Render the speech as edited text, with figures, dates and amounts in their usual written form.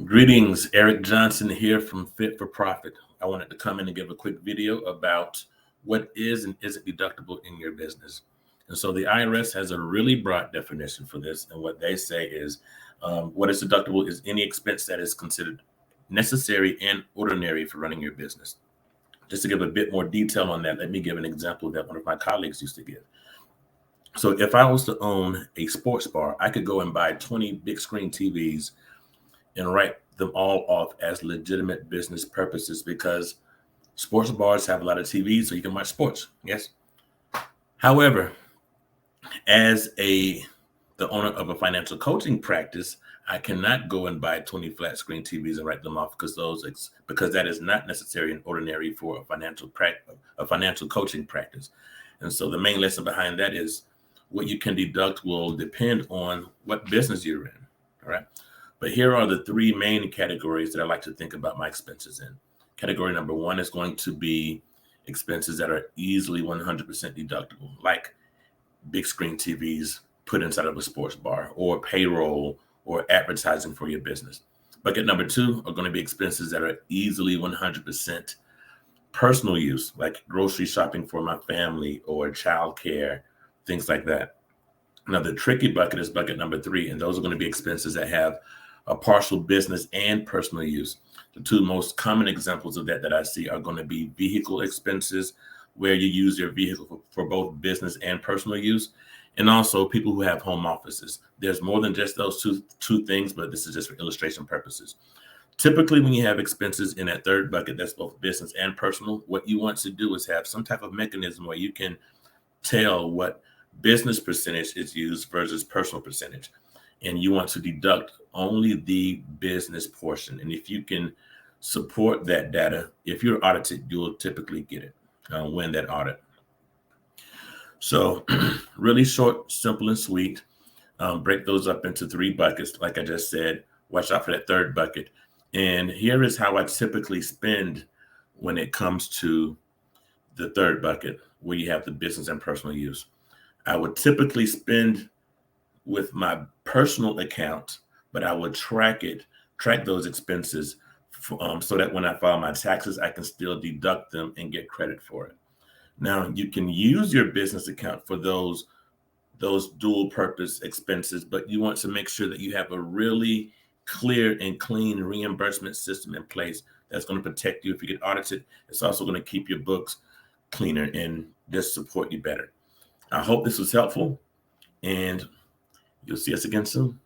Greetings, Eric Johnson here from Fit for Profit. I wanted to come in and give a quick video about what is and isn't deductible in your business. And so the IRS has a really broad definition for this. And what they say is what is deductible is any expense that is considered necessary and ordinary for running your business. Just to give a bit more detail on that, let me give an example that one of my colleagues used to give. So if I was to own a sports bar, I could go and buy 20 big screen TVs and write them all off as legitimate business purposes because sports bars have a lot of TVs, so you can watch sports. Yes. However, as the owner of a financial coaching practice, I cannot go and buy 20 flat screen TVs and write them off because that is not necessary and ordinary for a financial coaching practice. And so the main lesson behind that is what you can deduct will depend on what business you're in. All right. But here are the three main categories that I like to think about my expenses in. Category number one is going to be expenses that are easily 100% deductible, like big screen TVs put inside of a sports bar, or payroll, or advertising for your business. Bucket number two are going to be expenses that are easily 100% personal use, like grocery shopping for my family or childcare, things like that. Now, the tricky bucket is bucket number three, and those are going to be expenses that have a partial business and personal use. The two most common examples of that I see are going to be vehicle expenses, where you use your vehicle for both business and personal use, and also people who have home offices. There's more than just those two things, but this is just for illustration purposes. Typically, when you have expenses in that third bucket, that's both business and personal, what you want to do is have some type of mechanism where you can tell what business percentage is used versus personal percentage. And you want to deduct only the business portion. And if you can support that data, if you're audited, you'll typically get it, win that audit. So really short, simple, and sweet. Break those up into three buckets. Like I just said, watch out for that third bucket. And here is how I typically spend when it comes to the third bucket, where you have the business and personal use. I would typically spend with my personal account, but I would track those expenses so that when I file my taxes, I can still deduct them and get credit for it. Now, you can use your business account for those dual purpose expenses, but you want to make sure that you have a really clear and clean reimbursement system in place that's going to protect you if you get audited. It's also going to keep your books cleaner and just support you better. I hope this was helpful, and you'll see us again soon.